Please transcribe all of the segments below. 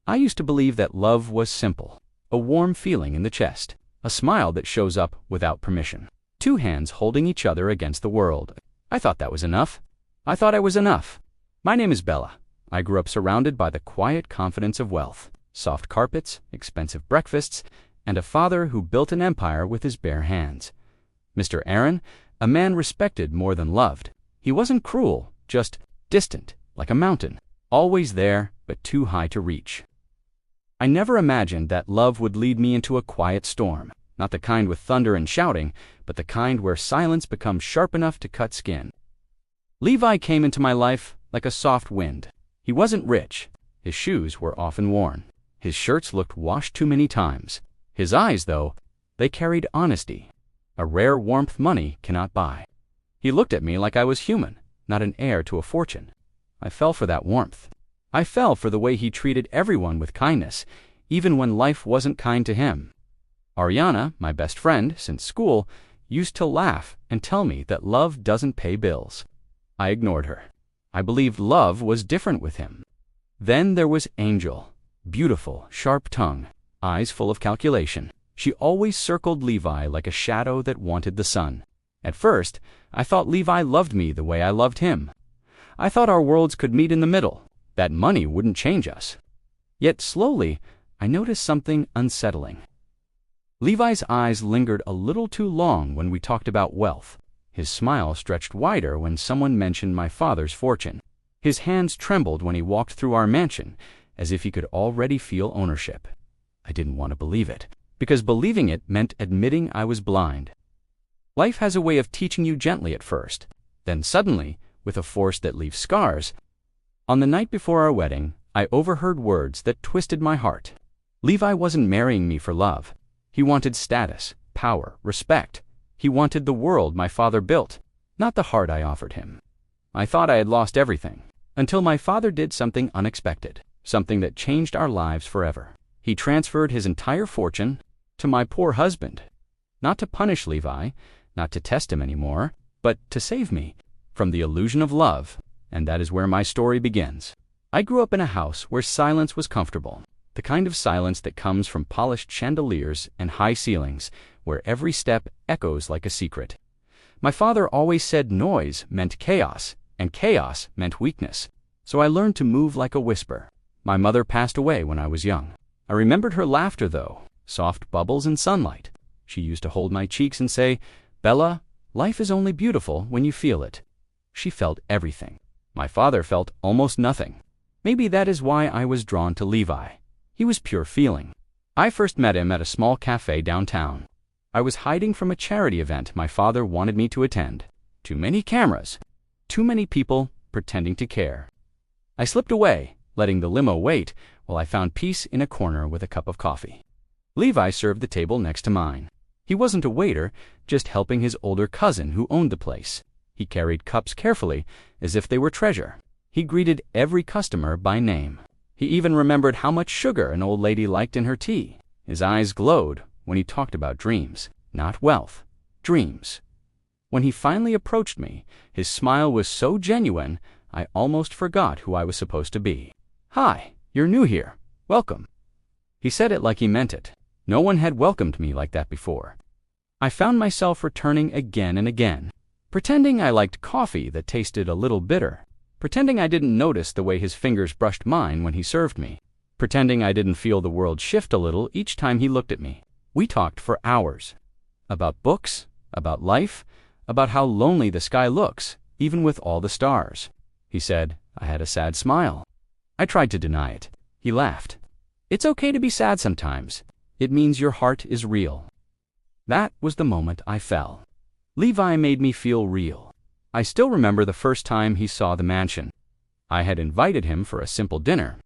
I used to believe that love was simple, a warm feeling in the chest, a smile that shows up without permission, two hands holding each other against the world. I thought that was enough. I thought I was enough. My name is Bella. I grew up surrounded by the quiet confidence of wealth, soft carpets, expensive breakfasts, and a father who built an empire with his bare hands. Mr. Aaron, a man respected more than loved. He wasn't cruel, just distant, like a mountain, always there, but too high to reach. I never imagined that love would lead me into a quiet storm, not the kind with thunder and shouting, but the kind where silence becomes sharp enough to cut skin. Levi came into my life like a soft wind. He wasn't rich. His shoes were often worn. His shirts looked washed too many times. His eyes, though, they carried honesty, a rare warmth money cannot buy. He looked at me like I was human, not an heir to a fortune. I fell for that warmth. I fell for the way he treated everyone with kindness, even when life wasn't kind to him. Ariana, my best friend since school, used to laugh and tell me that love doesn't pay bills. I ignored her. I believed love was different with him. Then there was Angel, beautiful, sharp tongue, eyes full of calculation. She always circled Levi like a shadow that wanted the sun. At first, I thought Levi loved me the way I loved him. I thought our worlds could meet in the middle, that money wouldn't change us. Yet slowly, I noticed something unsettling. Levi's eyes lingered a little too long when we talked about wealth. His smile stretched wider when someone mentioned my father's fortune. His hands trembled when he walked through our mansion, as if he could already feel ownership. I didn't want to believe it, because believing it meant admitting I was blind. Life has a way of teaching you gently at first, then suddenly, with a force that leaves scars. On the night before our wedding, I overheard words that twisted my heart. Levi wasn't marrying me for love. He wanted status, power, respect. He wanted the world my father built, not the heart I offered him. I thought I had lost everything, until my father did something unexpected, something that changed our lives forever. He transferred his entire fortune to my poor husband, not to punish Levi, not to test him anymore, but to save me from the illusion of love, and that is where my story begins. I grew up in a house where silence was comfortable, the kind of silence that comes from polished chandeliers and high ceilings, where every step echoes like a secret. My father always said noise meant chaos, and chaos meant weakness, so I learned to move like a whisper. My mother passed away when I was young. I remembered her laughter, though, soft bubbles in sunlight. She used to hold my cheeks and say, "Bella, life is only beautiful when you feel it." She felt everything. My father felt almost nothing. Maybe that is why I was drawn to Levi. He was pure feeling. I first met him at a small cafe downtown. I was hiding from a charity event my father wanted me to attend. Too many cameras. Too many people pretending to care. I slipped away, letting the limo wait, while I found peace in a corner with a cup of coffee. Levi served the table next to mine. He wasn't a waiter, just helping his older cousin who owned the place. He carried cups carefully, as if they were treasure. He greeted every customer by name. He even remembered how much sugar an old lady liked in her tea. His eyes glowed when he talked about dreams, not wealth, dreams. When he finally approached me, his smile was so genuine, I almost forgot who I was supposed to be. "Hi, you're new here. Welcome." He said it like he meant it. No one had welcomed me like that before. I found myself returning again and again, pretending I liked coffee that tasted a little bitter, pretending I didn't notice the way his fingers brushed mine when he served me, pretending I didn't feel the world shift a little each time he looked at me. We talked for hours. About books, about life, about how lonely the sky looks, even with all the stars. He said I had a sad smile. I tried to deny it. He laughed. "It's okay to be sad sometimes. It means your heart is real." That was the moment I fell. Levi made me feel real. I still remember the first time he saw the mansion. I had invited him for a simple dinner.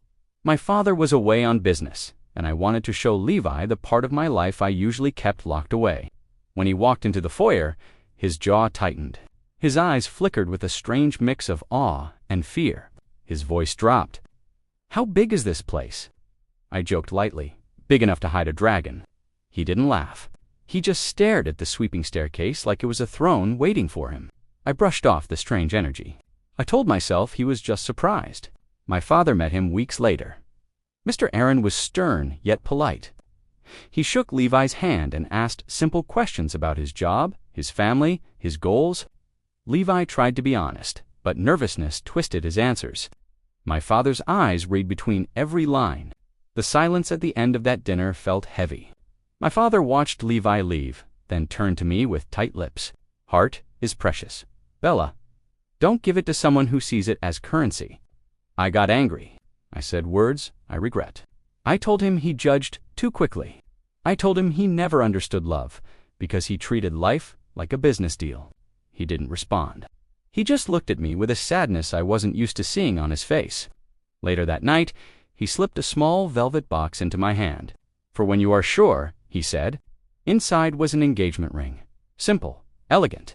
My father was away on business, and I wanted to show Levi the part of my life I usually kept locked away. When he walked into the foyer, his jaw tightened. His eyes flickered with a strange mix of awe and fear. His voice dropped. "How big is this place?" I joked lightly, "Big enough to hide a dragon." He didn't laugh. He just stared at the sweeping staircase like it was a throne waiting for him. I brushed off the strange energy. I told myself he was just surprised. My father met him weeks later. Mr. Aaron was stern yet polite. He shook Levi's hand and asked simple questions about his job, his family, his goals. Levi tried to be honest, but nervousness twisted his answers. My father's eyes read between every line. The silence at the end of that dinner felt heavy. My father watched Levi leave, then turned to me with tight lips. Heart is precious. Bella, don't give it to someone who sees it as currency. I got angry. I said words I regret. I told him he judged too quickly. I told him he never understood love because he treated life like a business deal. He didn't respond. He just looked at me with a sadness I wasn't used to seeing on his face. Later that night, he slipped a small velvet box into my hand. For when you are sure, he said. Inside was an engagement ring. Simple, elegant.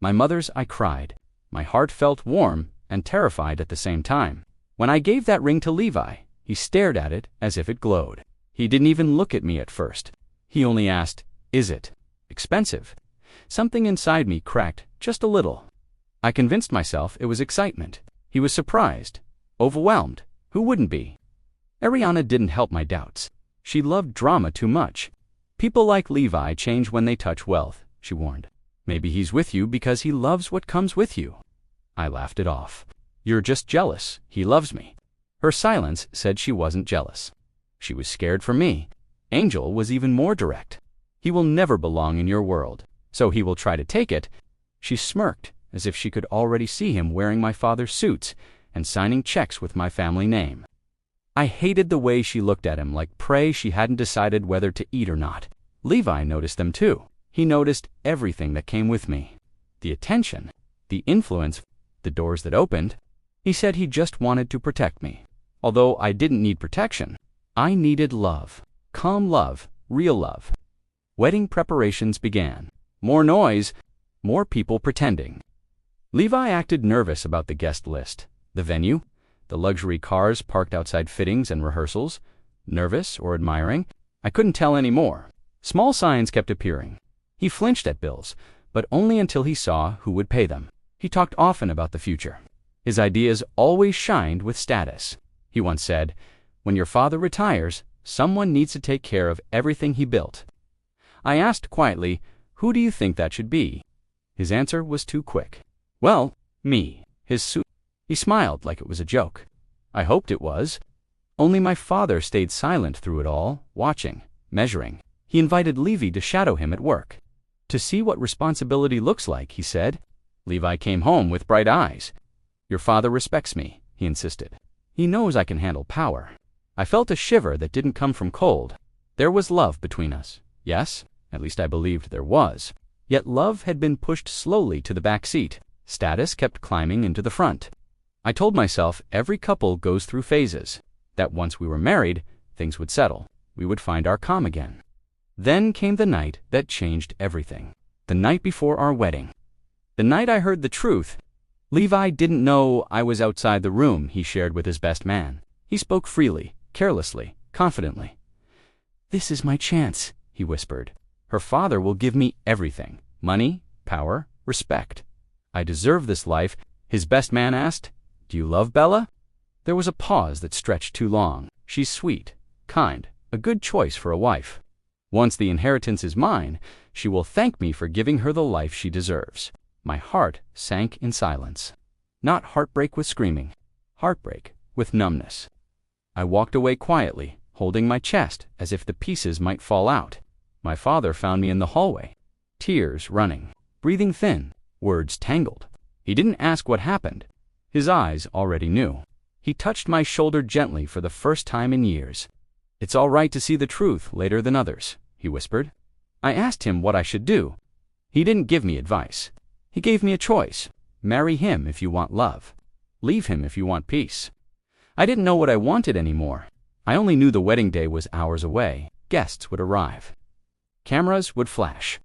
My mother's I cried. My heart felt warm and terrified at the same time. When I gave that ring to Levi, he stared at it as if it glowed. He didn't even look at me at first. He only asked, "Is it expensive?" Something inside me cracked just a little. I convinced myself it was excitement. He was surprised, overwhelmed. Who wouldn't be? Ariana didn't help my doubts. She loved drama too much. People like Levi change when they touch wealth, she warned. Maybe he's with you because he loves what comes with you. I laughed it off. You're just jealous. He loves me. Her silence said she wasn't jealous. She was scared for me. Angel was even more direct. He will never belong in your world, so he will try to take it. She smirked, as if she could already see him wearing my father's suits and signing checks with my family name. I hated the way she looked at him like prey she hadn't decided whether to eat or not. Levi noticed them too. He noticed everything that came with me. The attention, the influence, the doors that opened. He said he just wanted to protect me. Although I didn't need protection, I needed love. Calm love, real love. Wedding preparations began. More noise, more people pretending. Levi acted nervous about the guest list, the venue, the luxury cars parked outside fittings and rehearsals. Nervous or admiring? I couldn't tell any more. Small signs kept appearing. He flinched at bills, but only until he saw who would pay them. He talked often about the future. His ideas always shined with status. He once said, "When your father retires, someone needs to take care of everything he built." I asked quietly, "Who do you think that should be?" His answer was too quick. "Well, me." His suit. He smiled like it was a joke. I hoped it was. Only my father stayed silent through it all, watching, measuring. He invited Levi to shadow him at work. To see what responsibility looks like, he said. Levi came home with bright eyes. "Your father respects me," he insisted. "He knows I can handle power." I felt a shiver that didn't come from cold. There was love between us. Yes, at least I believed there was. Yet love had been pushed slowly to the back seat. Status kept climbing into the front. I told myself every couple goes through phases, that once we were married, things would settle. We would find our calm again. Then came the night that changed everything. The night before our wedding. The night I heard the truth. Levi didn't know I was outside the room he shared with his best man. He spoke freely, carelessly, confidently. "This is my chance," he whispered. "Her father will give me everything. Money, power, respect. I deserve this life." His best man asked, "Do you love Bella?" There was a pause that stretched too long. She's sweet, kind, a good choice for a wife. Once the inheritance is mine, she will thank me for giving her the life she deserves. My heart sank in silence. Not heartbreak with screaming, heartbreak with numbness. I walked away quietly, holding my chest as if the pieces might fall out. My father found me in the hallway, tears running, breathing thin, words tangled. He didn't ask what happened. His eyes already knew. He touched my shoulder gently for the first time in years. "It's all right to see the truth later than others," he whispered. I asked him what I should do. He didn't give me advice. He gave me a choice. Marry him if you want love. Leave him if you want peace. I didn't know what I wanted anymore. I only knew the wedding day was hours away. Guests would arrive. Cameras would flash.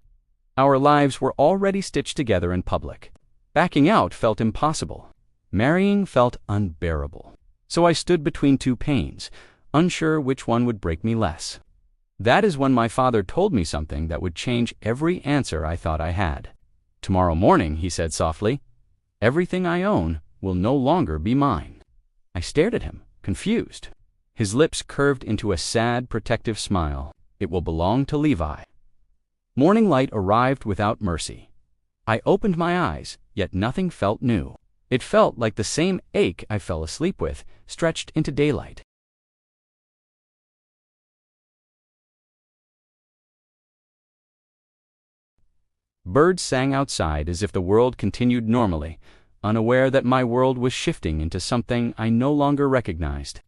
Our lives were already stitched together in public. Backing out felt impossible. Marrying felt unbearable. So I stood between two pains, unsure which one would break me less. That is when my father told me something that would change every answer I thought I had. "Tomorrow morning," he said softly, "everything I own will no longer be mine." I stared at him, confused. His lips curved into a sad, protective smile. It will belong to Levi. Morning light arrived without mercy. I opened my eyes, yet nothing felt new. It felt like the same ache I fell asleep with, stretched into daylight. Birds sang outside as if the world continued normally, unaware that my world was shifting into something I no longer recognized.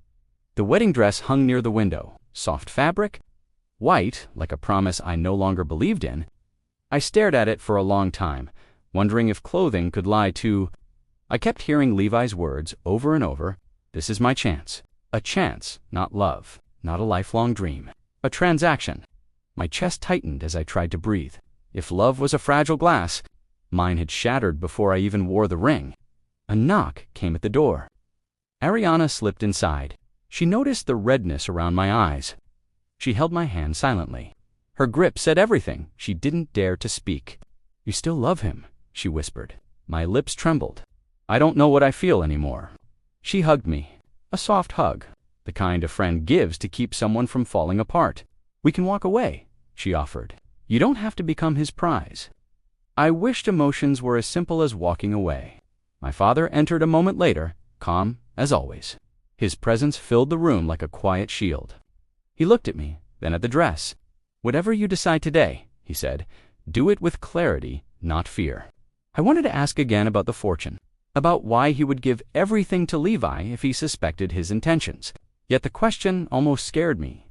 The wedding dress hung near the window, soft fabric, white, like a promise I no longer believed in. I stared at it for a long time, wondering if clothing could lie too. I kept hearing Levi's words over and over. This is my chance. A chance, not love, not a lifelong dream. A transaction. My chest tightened as I tried to breathe. If love was a fragile glass, mine had shattered before I even wore the ring. A knock came at the door. Ariana slipped inside. She noticed the redness around my eyes. She held my hand silently. Her grip said everything. She didn't dare to speak. You still love him, she whispered. My lips trembled. I don't know what I feel anymore. She hugged me. A soft hug, the kind a friend gives to keep someone from falling apart. We can walk away, she offered. You don't have to become his prize. I wished emotions were as simple as walking away. My father entered a moment later, calm as always. His presence filled the room like a quiet shield. He looked at me, then at the dress. Whatever you decide today, he said, do it with clarity, not fear. I wanted to ask again about the fortune, about why he would give everything to Levi if he suspected his intentions. Yet the question almost scared me,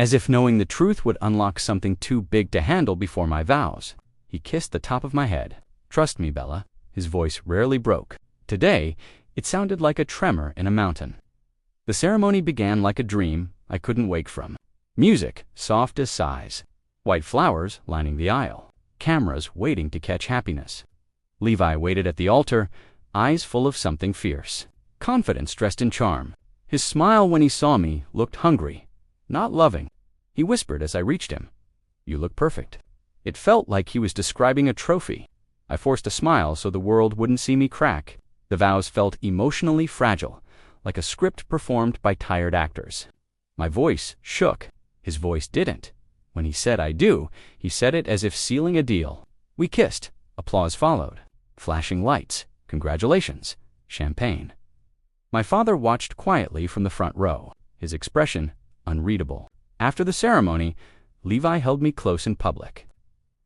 as if knowing the truth would unlock something too big to handle before my vows. He kissed the top of my head. Trust me, Bella. His voice rarely broke. Today, it sounded like a tremor in a mountain. The ceremony began like a dream I couldn't wake from. Music, soft as sighs. White flowers lining the aisle. Cameras waiting to catch happiness. Levi waited at the altar, eyes full of something fierce. Confidence dressed in charm. His smile when he saw me looked hungry, not loving. He whispered as I reached him. You look perfect. It felt like he was describing a trophy. I forced a smile so the world wouldn't see me crack. The vows felt emotionally fragile, like a script performed by tired actors. My voice shook. His voice didn't. When he said I do, he said it as if sealing a deal. We kissed. Applause followed. Flashing lights. Congratulations. Champagne. My father watched quietly from the front row, his expression unreadable. After the ceremony, Levi held me close in public.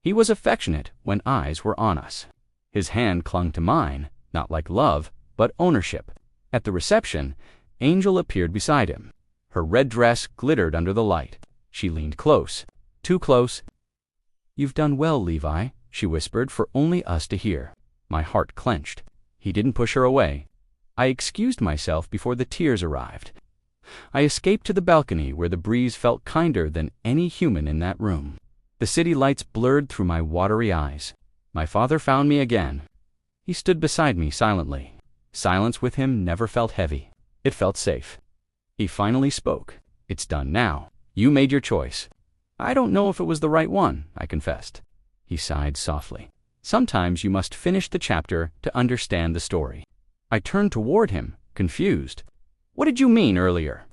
He was affectionate when eyes were on us. His hand clung to mine, not like love, but ownership. At the reception, Angel appeared beside him. Her red dress glittered under the light. She leaned close, too close. You've done well, Levi, she whispered for only us to hear. My heart clenched. He didn't push her away. I excused myself before the tears arrived. I escaped to the balcony where the breeze felt kinder than any human in that room. The city lights blurred through my watery eyes. My father found me again. He stood beside me silently. Silence with him never felt heavy. It felt safe. He finally spoke. It's done now. You made your choice. I don't know if it was the right one, I confessed. He sighed softly. Sometimes you must finish the chapter to understand the story. I turned toward him, confused. What did you mean earlier?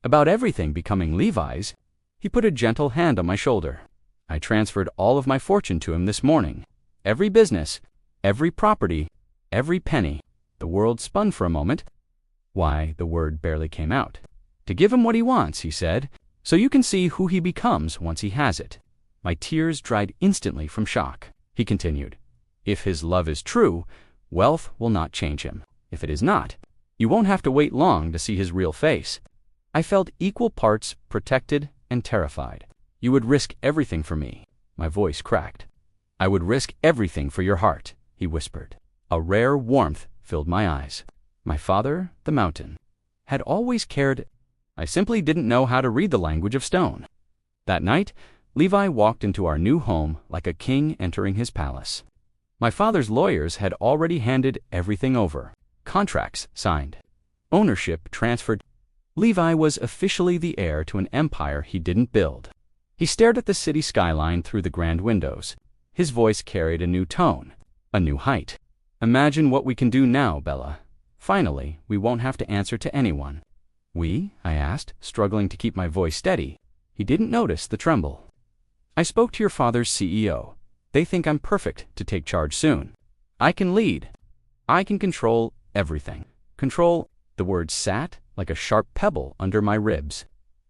About everything becoming Levi's? He put a gentle hand on my shoulder. I transferred all of my fortune to him this morning. Every business, every property, every penny. The world spun for a moment. Why, the word barely came out. To give him what he wants, he said, so you can see who he becomes once he has it. My tears dried instantly from shock. He continued, if his love is true, wealth will not change him. If it is not, you won't have to wait long to see his real face. I felt equal parts protected and terrified. You would risk everything for me. My voice cracked. I would risk everything for your heart, he whispered. A rare warmth filled my eyes. My father, the mountain, had always cared. I simply didn't know how to read the language of stone. That night, Levi walked into our new home like a king entering his palace. My father's lawyers had already handed everything over. Contracts signed. Ownership transferred. Levi was officially the heir to an empire he didn't build. He stared at the city skyline through the grand windows. His voice carried a new tone, a new height. Imagine what we can do now, Bella. Finally, we won't have to answer to anyone. We? I asked, struggling to keep my voice steady. He didn't notice the tremble. I spoke to your father's CEO. They think I'm perfect to take charge soon. I can lead. I can control everything. Control. The word sat like a sharp pebble under my ribs.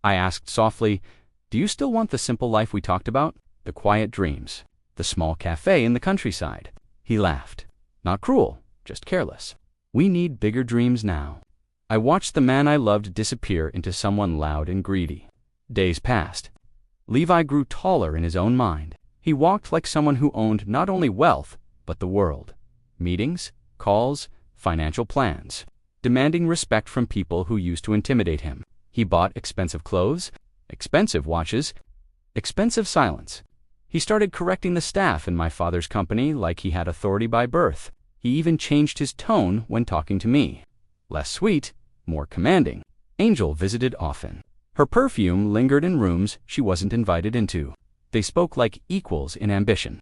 I asked softly, do you still want the simple life we talked about? The quiet dreams. The small cafe in the countryside. He laughed. Not cruel, just careless. We need bigger dreams now. I watched the man I loved disappear into someone loud and greedy. Days passed. Levi grew taller in his own mind. He walked like someone who owned not only wealth, but the world. Meetings, calls, financial plans. Demanding respect from people who used to intimidate him. He bought expensive clothes, expensive watches, expensive silence. He started correcting the staff in my father's company like he had authority by birth. He even changed his tone when talking to me. Less sweet, more commanding. Angel visited often. Her perfume lingered in rooms she wasn't invited into. They spoke like equals in ambition.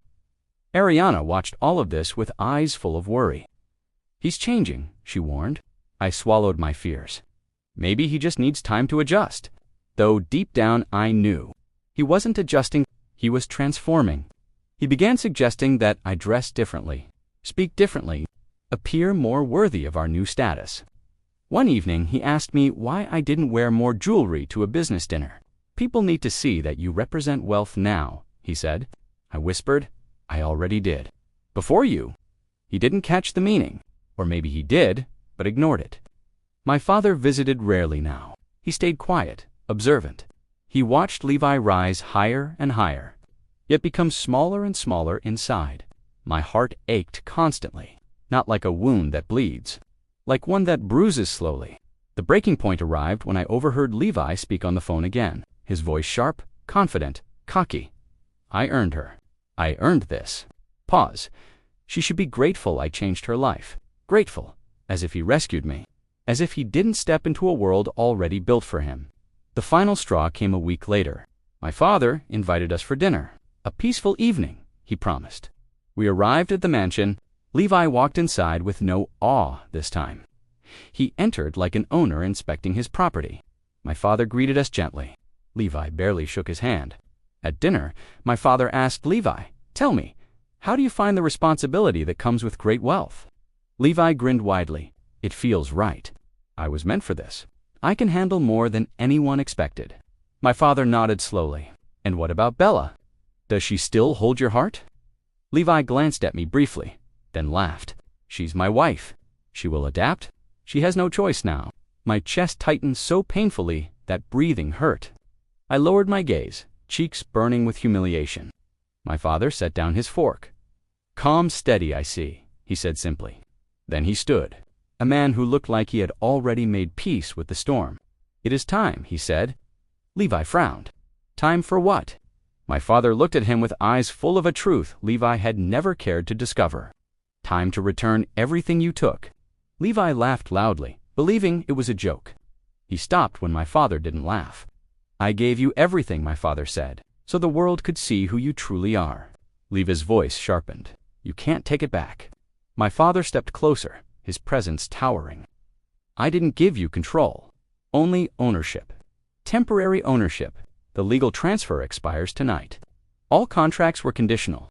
Ariana watched all of this with eyes full of worry. He's changing, she warned. I swallowed my fears. Maybe he just needs time to adjust. Though deep down I knew. He wasn't adjusting, he was transforming. He began suggesting that I dress differently, speak differently, appear more worthy of our new status. One evening, he asked me why I didn't wear more jewelry to a business dinner. People need to see that you represent wealth now, he said. I whispered, I already did. Before you. He didn't catch the meaning. Or maybe he did, but ignored it. My father visited rarely now. He stayed quiet, observant. He watched Levi rise higher and higher, yet become smaller and smaller inside. My heart ached constantly, not like a wound that bleeds, like one that bruises slowly. The breaking point arrived when I overheard Levi speak on the phone again, his voice sharp, confident, cocky. I earned her. I earned this. Pause. She should be grateful I changed her life. Grateful, as if he rescued me, as if he didn't step into a world already built for him. The final straw came a week later. My father invited us for dinner. A peaceful evening, he promised. We arrived at the mansion. Levi walked inside with no awe this time. He entered like an owner inspecting his property. My father greeted us gently. Levi barely shook his hand. At dinner, my father asked Levi, tell me, how do you find the responsibility that comes with great wealth? Levi grinned widely. It feels right. I was meant for this. I can handle more than anyone expected. My father nodded slowly. And what about Bella? Does she still hold your heart? Levi glanced at me briefly, then laughed. She's my wife. She will adapt. She has no choice now. My chest tightened so painfully that breathing hurt. I lowered my gaze, cheeks burning with humiliation. My father set down his fork. Calm, steady, I see, he said simply. Then he stood, a man who looked like he had already made peace with the storm. It is time, he said. Levi frowned. Time for what? My father looked at him with eyes full of a truth Levi had never cared to discover. Time to return everything you took. Levi laughed loudly, believing it was a joke. He stopped when my father didn't laugh. I gave you everything, my father said, so the world could see who you truly are. Levi's voice sharpened. You can't take it back. My father stepped closer, his presence towering. I didn't give you control, only ownership. Temporary ownership. The legal transfer expires tonight. All contracts were conditional.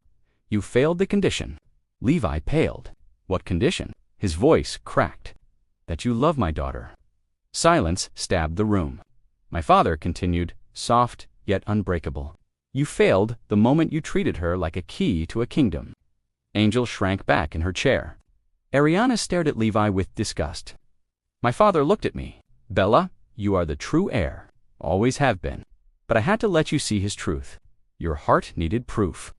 You failed the condition. Levi paled. What condition? His voice cracked. That you love my daughter. Silence stabbed the room. My father continued, soft yet unbreakable. You failed the moment you treated her like a key to a kingdom. Angel shrank back in her chair. Ariana stared at Levi with disgust. My father looked at me. Bella, you are the true heir. Always have been. But I had to let you see his truth. Your heart needed proof.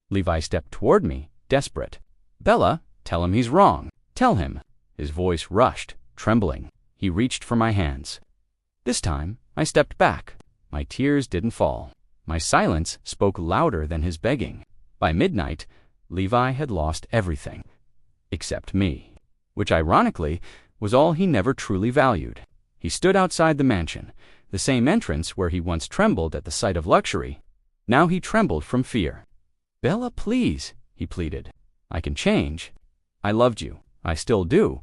Levi stepped toward me, desperate. Bella, tell him he's wrong. Tell him. His voice rushed, trembling. He reached for my hands. This time, I stepped back. My tears didn't fall. My silence spoke louder than his begging. By midnight, Levi had lost everything. Except me. Which ironically, was all he never truly valued. He stood outside the mansion, the same entrance where he once trembled at the sight of luxury. Now he trembled from fear. Bella, please, he pleaded. I can change. I loved you. I still do.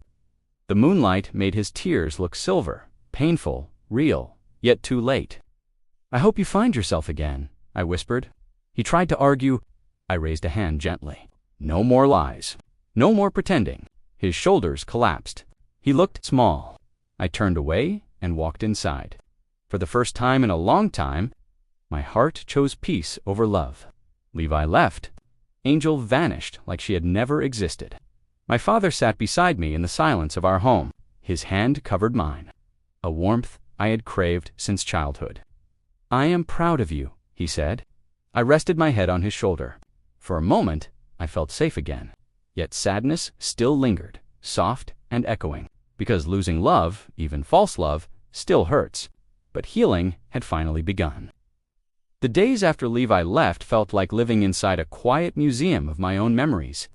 The moonlight made his tears look silver, painful, real, yet too late. I hope you find yourself again, I whispered. He tried to argue. I raised a hand gently. No more lies. No more pretending. His shoulders collapsed. He looked small. I turned away and walked inside. For the first time in a long time, my heart chose peace over love. Levi left. Angel vanished like she had never existed. My father sat beside me in the silence of our home. His hand covered mine, a warmth I had craved since childhood. I am proud of you, he said. I rested my head on his shoulder. For a moment, I felt safe again. Yet sadness still lingered, soft and echoing, because losing love, even false love, still hurts. But healing had finally begun. The days after Levi left felt like living inside a quiet museum of my own memories.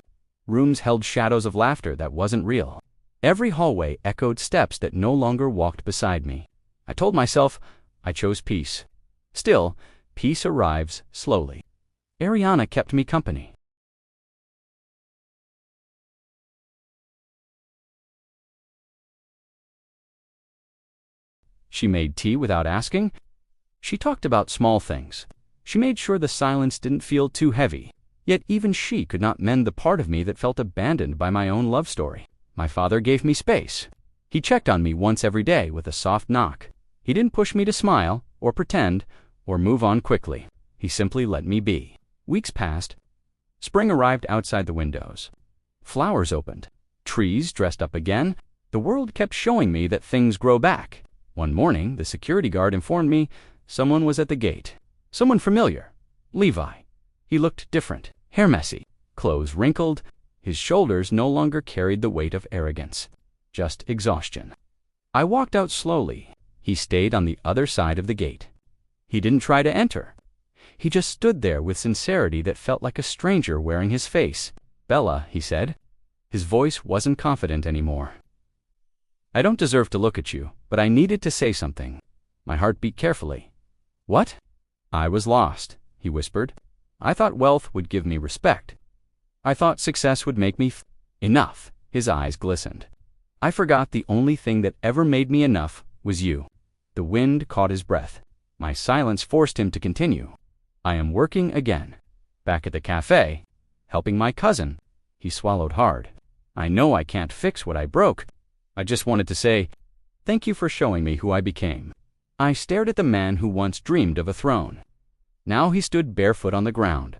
Rooms held shadows of laughter that wasn't real. Every hallway echoed steps that no longer walked beside me. I told myself I chose peace. Still, peace arrives slowly. Ariana kept me company. She made tea without asking. She talked about small things. She made sure the silence didn't feel too heavy. Yet even she could not mend the part of me that felt abandoned by my own love story. My father gave me space. He checked on me once every day with a soft knock. He didn't push me to smile, or pretend, or move on quickly. He simply let me be. Weeks passed. Spring arrived outside the windows. Flowers opened. Trees dressed up again. The world kept showing me that things grow back. One morning, the security guard informed me someone was at the gate. Someone familiar. Levi. He looked different. Hair messy. Clothes wrinkled. His shoulders no longer carried the weight of arrogance. Just exhaustion. I walked out slowly. He stayed on the other side of the gate. He didn't try to enter. He just stood there with sincerity that felt like a stranger wearing his face. Bella, he said. His voice wasn't confident anymore. I don't deserve to look at you, but I needed to say something. My heart beat carefully. What? I was lost, he whispered. I thought wealth would give me respect. I thought success would make me enough. His eyes glistened. I forgot the only thing that ever made me enough was you. The wind caught his breath. My silence forced him to continue. I am working again. Back at the cafe, helping my cousin. He swallowed hard. I know I can't fix what I broke. I just wanted to say, thank you for showing me who I became. I stared at the man who once dreamed of a throne. Now he stood barefoot on the ground.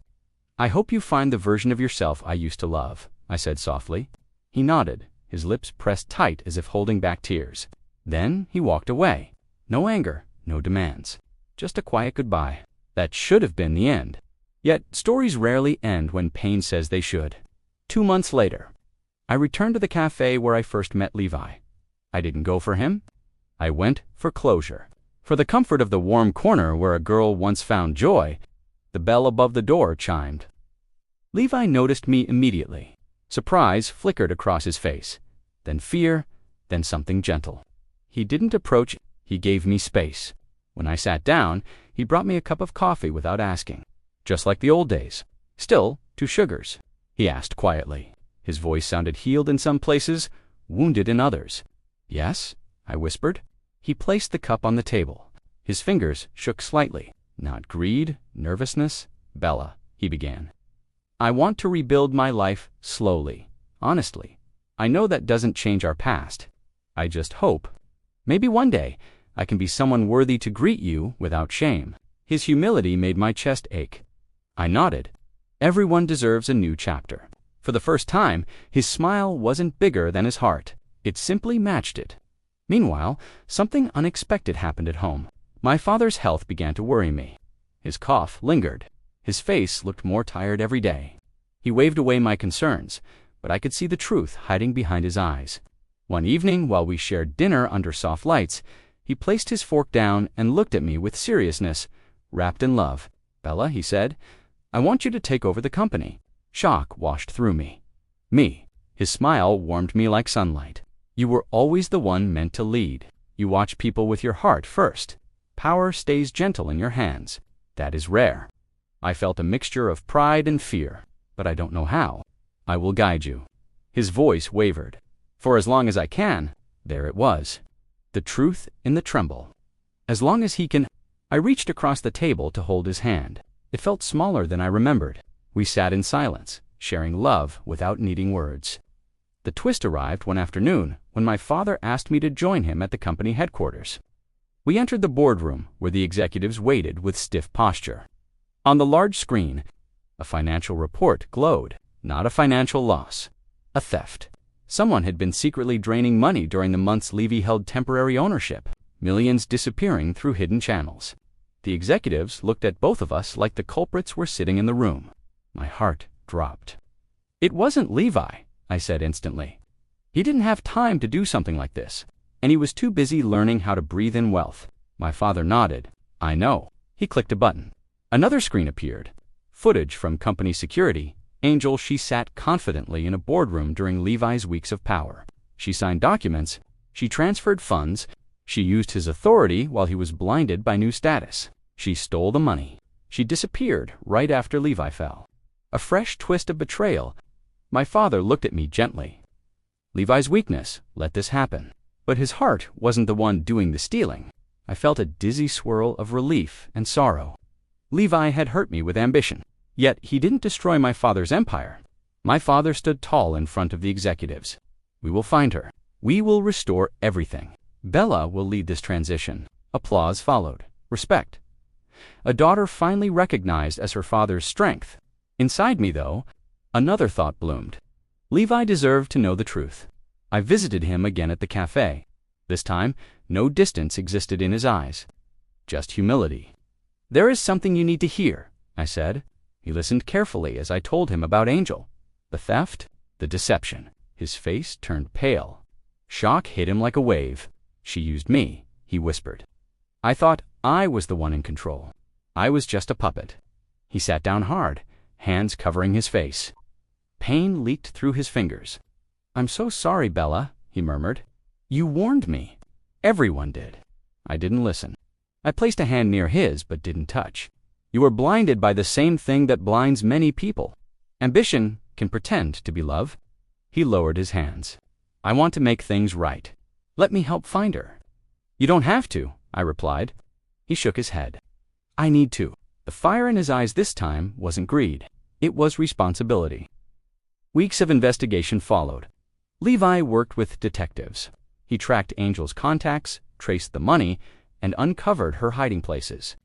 I hope you find the version of yourself I used to love, I said softly. He nodded, his lips pressed tight as if holding back tears. Then he walked away. No anger, no demands. Just a quiet goodbye. That should have been the end. Yet stories rarely end when pain says they should. 2 months later, I returned to the cafe where I first met Levi. I didn't go for him. I went for closure. For the comfort of the warm corner where a girl once found joy. The bell above the door chimed. Levi noticed me immediately. Surprise flickered across his face. Then fear, then something gentle. He didn't approach, he gave me space. When I sat down, he brought me a cup of coffee without asking. Just like the old days. Still, 2 sugars. He asked quietly. His voice sounded healed in some places, wounded in others. Yes, I whispered. He placed the cup on the table. His fingers shook slightly. Not greed, nervousness. Bella, he began. I want to rebuild my life slowly, honestly. I know that doesn't change our past. I just hope. Maybe one day, I can be someone worthy to greet you without shame. His humility made my chest ache. I nodded. Everyone deserves a new chapter. For the first time, his smile wasn't bigger than his heart. It simply matched it. Meanwhile, something unexpected happened at home. My father's health began to worry me. His cough lingered. His face looked more tired every day. He waved away my concerns, but I could see the truth hiding behind his eyes. One evening, while we shared dinner under soft lights, he placed his fork down and looked at me with seriousness, wrapped in love. Bella, he said, I want you to take over the company. Shock washed through me. Me. His smile warmed me like sunlight. You were always the one meant to lead. You watch people with your heart first. Power stays gentle in your hands. That is rare. I felt a mixture of pride and fear, but I don't know how. I will guide you. His voice wavered. For as long as I can, there it was. The truth in the tremble. As long as he can. I reached across the table to hold his hand. It felt smaller than I remembered. We sat in silence, sharing love without needing words. The twist arrived one afternoon when my father asked me to join him at the company headquarters. We entered the boardroom where the executives waited with stiff posture. On the large screen, a financial report glowed, not a financial loss, a theft. Someone had been secretly draining money during the months Levi held temporary ownership, millions disappearing through hidden channels. The executives looked at both of us like the culprits were sitting in the room. My heart dropped. It wasn't Levi, I said instantly. He didn't have time to do something like this, and he was too busy learning how to breathe in wealth. My father nodded. I know. He clicked a button. Another screen appeared. Footage from company security. Angel, she sat confidently in a boardroom during Levi's weeks of power. She signed documents. She transferred funds. She used his authority while he was blinded by new status. She stole the money. She disappeared right after Levi fell. A fresh twist of betrayal. My father looked at me gently. Levi's weakness let this happen. But his heart wasn't the one doing the stealing. I felt a dizzy swirl of relief and sorrow. Levi had hurt me with ambition. Yet he didn't destroy my father's empire. My father stood tall in front of the executives. We will find her. We will restore everything. Bella will lead this transition. Applause followed. Respect. A daughter finally recognized as her father's strength. Inside me, though, another thought bloomed. Levi deserved to know the truth. I visited him again at the cafe. This time, no distance existed in his eyes. Just humility. There is something you need to hear, I said. He listened carefully as I told him about Angel. The theft, the deception. His face turned pale. Shock hit him like a wave. She used me, he whispered. I thought I was the one in control. I was just a puppet. He sat down hard, hands covering his face. Pain leaked through his fingers. I'm so sorry, Bella, he murmured. You warned me. Everyone did. I didn't listen. I placed a hand near his but didn't touch. You were blinded by the same thing that blinds many people. Ambition can pretend to be love. He lowered his hands. I want to make things right. Let me help find her. You don't have to, I replied. He shook his head. I need to. The fire in his eyes this time wasn't greed. It was responsibility. Weeks of investigation followed. Levi worked with detectives. He tracked Angel's contacts, traced the money, and uncovered her hiding places.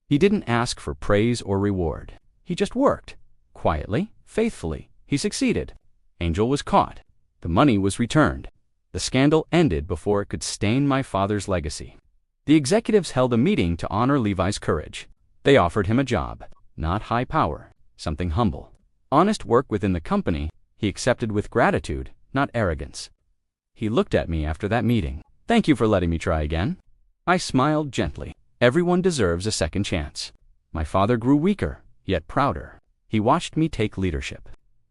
He didn't ask for praise or reward. He just worked. Quietly, faithfully. He succeeded. Angel was caught. The money was returned. The scandal ended before it could stain my father's legacy. The executives held a meeting to honor Levi's courage. They offered him a job, not high power, something humble. Honest work within the company, he accepted with gratitude, not arrogance. He looked at me after that meeting. Thank you for letting me try again. I smiled gently. Everyone deserves a second chance. My father grew weaker, yet prouder. He watched me take leadership.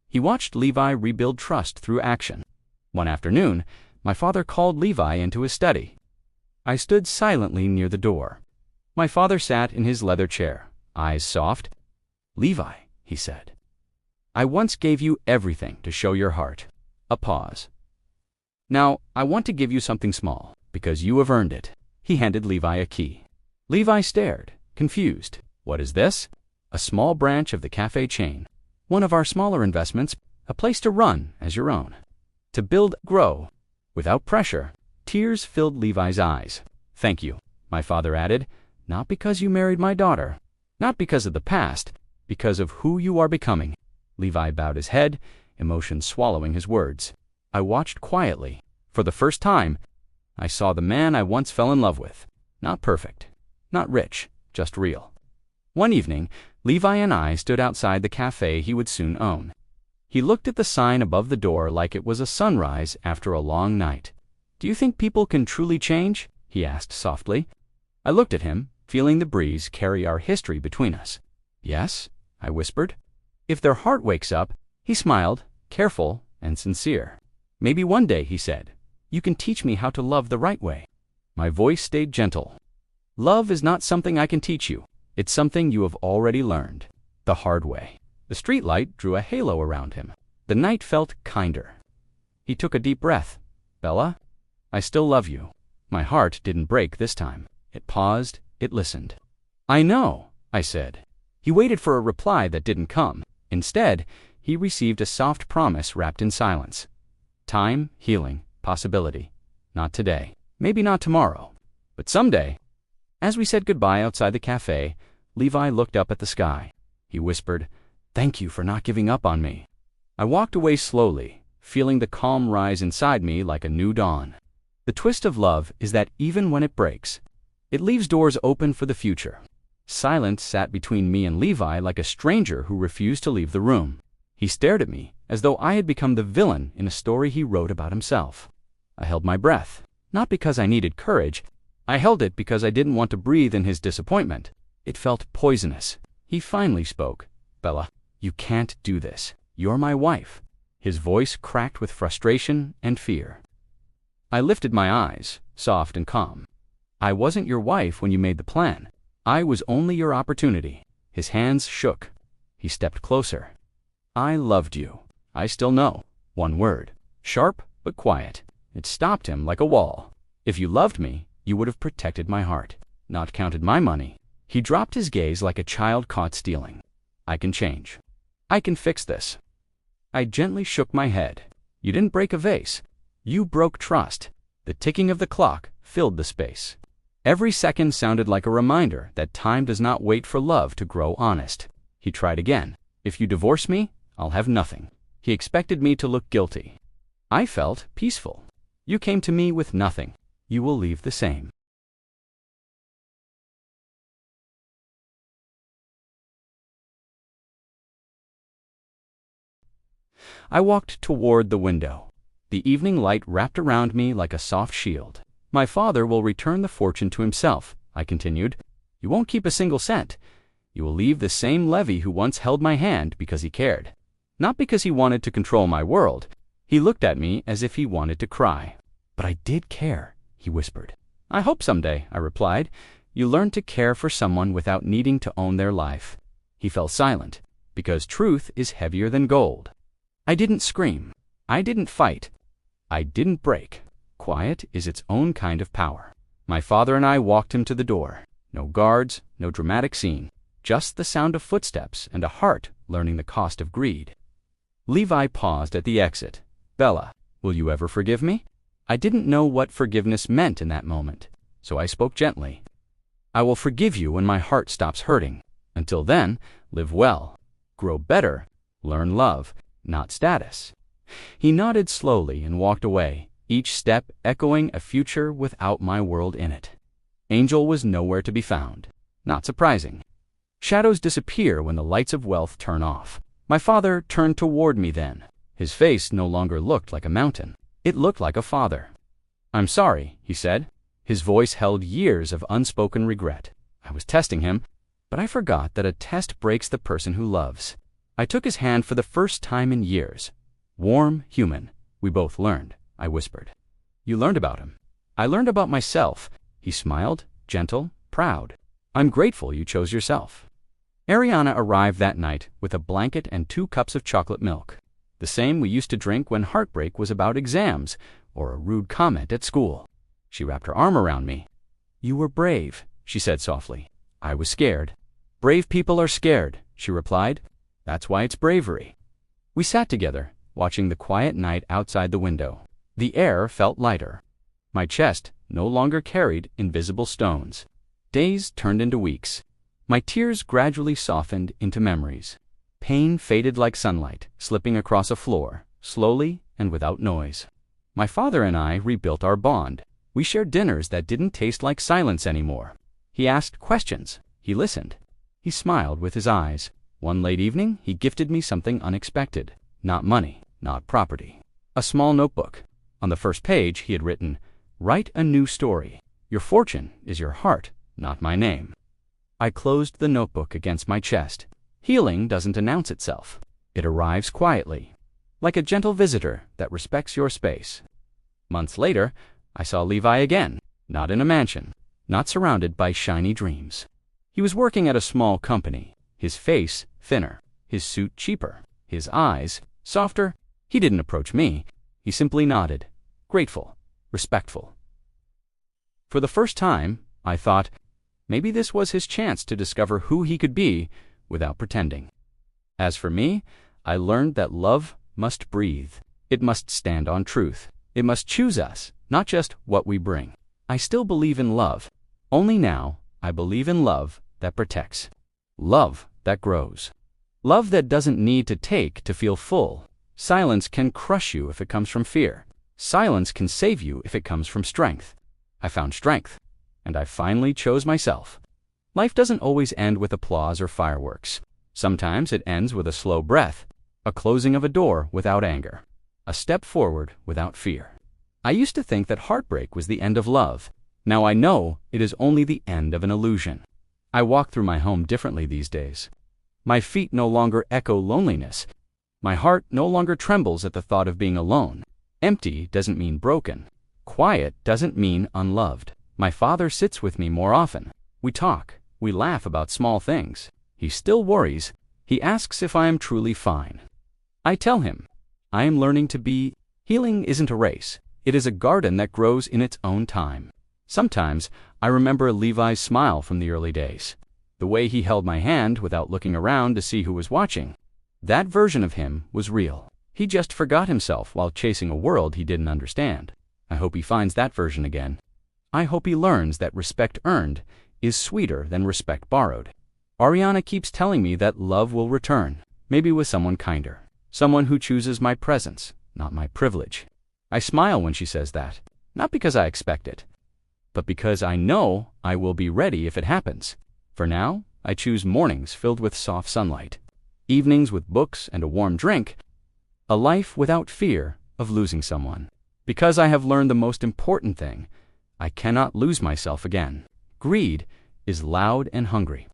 He watched Levi rebuild trust through action. One afternoon, my father called Levi into his study. I stood silently near the door. My father sat in his leather chair, eyes soft. Levi, he said, I once gave you everything to show your heart. A pause. Now, I want to give you something small, because you have earned it. He handed Levi a key. Levi stared, confused. What is this? A small branch of the cafe chain. One of our smaller investments, a place to run as your own. To build, grow. Without pressure, tears filled Levi's eyes. Thank you, my father added. Not because you married my daughter. Not because of the past. Because of who you are becoming. Levi bowed his head, emotion swallowing his words. I watched quietly. For the first time, I saw the man I once fell in love with. Not perfect. Not rich. Just real. One evening, Levi and I stood outside the cafe he would soon own. He looked at the sign above the door like it was a sunrise after a long night. Do you think people can truly change? He asked softly. I looked at him, feeling the breeze carry our history between us. Yes, I whispered. If their heart wakes up, he smiled, careful and sincere. Maybe one day, he said, you can teach me how to love the right way. My voice stayed gentle. Love is not something I can teach you. It's something you have already learned. The hard way. The streetlight drew a halo around him. The night felt kinder. He took a deep breath. Bella, I still love you. My heart didn't break this time. It paused, it listened. "I know," I said. He waited for a reply that didn't come. Instead, he received a soft promise wrapped in silence. Time, healing, possibility. Not today. Maybe not tomorrow. But someday. As we said goodbye outside the cafe, Levi looked up at the sky. He whispered, "Thank you for not giving up on me." I walked away slowly, feeling the calm rise inside me like a new dawn. The twist of love is that even when it breaks, it leaves doors open for the future. Silence sat between me and Levi like a stranger who refused to leave the room. He stared at me as though I had become the villain in a story he wrote about himself. I held my breath, not because I needed courage. I held it because I didn't want to breathe in his disappointment. It felt poisonous. He finally spoke. "Bella, you can't do this. You're my wife." His voice cracked with frustration and fear. I lifted my eyes, soft and calm. "I wasn't your wife when you made the plan. I was only your opportunity." His hands shook. He stepped closer. "I loved you. I still know." One word. Sharp but quiet. It stopped him like a wall. "If you loved me, you would have protected my heart, not counted my money." He dropped his gaze like a child caught stealing. "I can change. I can fix this." I gently shook my head. "You didn't break a vase. You broke trust." The ticking of the clock filled the space. Every second sounded like a reminder that time does not wait for love to grow honest. He tried again. "If you divorce me, I'll have nothing." He expected me to look guilty. I felt peaceful. "You came to me with nothing. You will leave the same." I walked toward the window. The evening light wrapped around me like a soft shield. "My father will return the fortune to himself," I continued. "You won't keep a single cent. You will leave the same Levi who once held my hand because he cared. Not because he wanted to control my world." He looked at me as if he wanted to cry. "But I did care," he whispered. "I hope someday," I replied, "you learn to care for someone without needing to own their life." He fell silent, because truth is heavier than gold. I didn't scream. I didn't fight. I didn't break. Quiet is its own kind of power. My father and I walked him to the door. No guards, no dramatic scene. Just the sound of footsteps and a heart learning the cost of greed. Levi paused at the exit. "Bella, will you ever forgive me?" I didn't know what forgiveness meant in that moment, so I spoke gently. "I will forgive you when my heart stops hurting. Until then, live well, grow better, learn love, not status." He nodded slowly and walked away, each step echoing a future without my world in it. Angel was nowhere to be found. Not surprising. Shadows disappear when the lights of wealth turn off. My father turned toward me then. His face no longer looked like a mountain. It looked like a father. "I'm sorry," he said. His voice held years of unspoken regret. I was testing him, but I forgot that a test breaks the person who loves. I took his hand for the first time in years. "Warm, human. We both learned," I whispered. "You learned about him." "I learned about myself." He smiled, gentle, proud. "I'm grateful you chose yourself." Ariana arrived that night with a blanket and 2 cups of chocolate milk. The same we used to drink when heartbreak was about exams or a rude comment at school. She wrapped her arm around me. "You were brave," she said softly. I was scared. "Brave people are scared," she replied. "That's why it's bravery." We sat together, watching the quiet night outside the window. The air felt lighter. My chest no longer carried invisible stones. Days turned into weeks. My tears gradually softened into memories. Pain faded like sunlight, slipping across a floor, slowly and without noise. My father and I rebuilt our bond. We shared dinners that didn't taste like silence anymore. He asked questions. He listened. He smiled with his eyes. One late evening, he gifted me something unexpected. Not money, not property. A small notebook. On the first page, he had written, "Write a new story. Your fortune is your heart, not my name." I closed the notebook against my chest. Healing doesn't announce itself. It arrives quietly, like a gentle visitor that respects your space. Months later, I saw Levi again, not in a mansion, not surrounded by shiny dreams. He was working at a small company, his face thinner, his suit cheaper, his eyes softer. He didn't approach me. He simply nodded, grateful, respectful. For the first time, I thought, maybe this was his chance to discover who he could be without pretending. As for me, I learned that love must breathe. It must stand on truth. It must choose us, not just what we bring. I still believe in love. Only now, I believe in love that protects. Love that grows. Love that doesn't need to take to feel full. Silence can crush you if it comes from fear. Silence can save you if it comes from strength. I found strength, and I finally chose myself. Life doesn't always end with applause or fireworks. Sometimes it ends with a slow breath, a closing of a door without anger, a step forward without fear. I used to think that heartbreak was the end of love. Now I know it is only the end of an illusion. I walk through my home differently these days. My feet no longer echo loneliness. My heart no longer trembles at the thought of being alone. Empty doesn't mean broken. Quiet doesn't mean unloved. My father sits with me more often. We talk. We laugh about small things. He still worries. He asks if I am truly fine. I tell him, I am learning to be. Healing isn't a race. It is a garden that grows in its own time. Sometimes I remember Levi's smile from the early days. The way he held my hand without looking around to see who was watching. That version of him was real. He just forgot himself while chasing a world he didn't understand. I hope he finds that version again. I hope he learns that respect earned is sweeter than respect borrowed. Ariana keeps telling me that love will return, maybe with someone kinder. Someone who chooses my presence, not my privilege. I smile when she says that, not because I expect it, but because I know I will be ready if it happens. For now, I choose mornings filled with soft sunlight, evenings with books and a warm drink, a life without fear of losing someone. Because I have learned the most important thing, I cannot lose myself again. Greed is loud and hungry.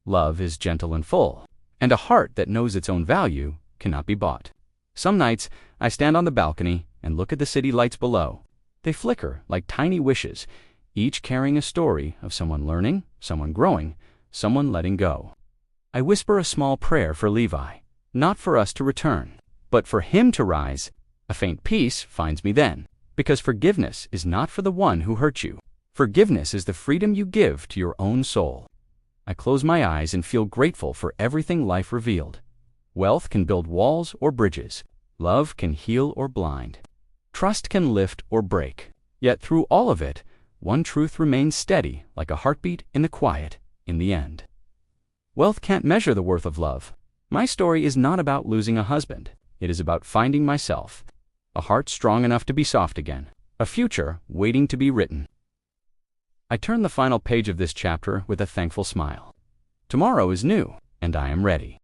Love is gentle and full, and a heart that knows its own value cannot be bought. Some nights, I stand on the balcony and look at the city lights below. They flicker like tiny wishes, each carrying a story of someone learning, someone growing, someone letting go. I whisper a small prayer for Levi, not for us to return, but for him to rise. A faint peace finds me then, because forgiveness is not for the one who hurt you. Forgiveness is the freedom you give to your own soul. I close my eyes and feel grateful for everything life revealed. Wealth can build walls or bridges. Love can heal or blind. Trust can lift or break. Yet through all of it, one truth remains steady like a heartbeat in the quiet in the end. Wealth can't measure the worth of love. My story is not about losing a husband. It is about finding myself. A heart strong enough to be soft again. A future waiting to be written. I turn the final page of this chapter with a thankful smile. Tomorrow is new, and I am ready.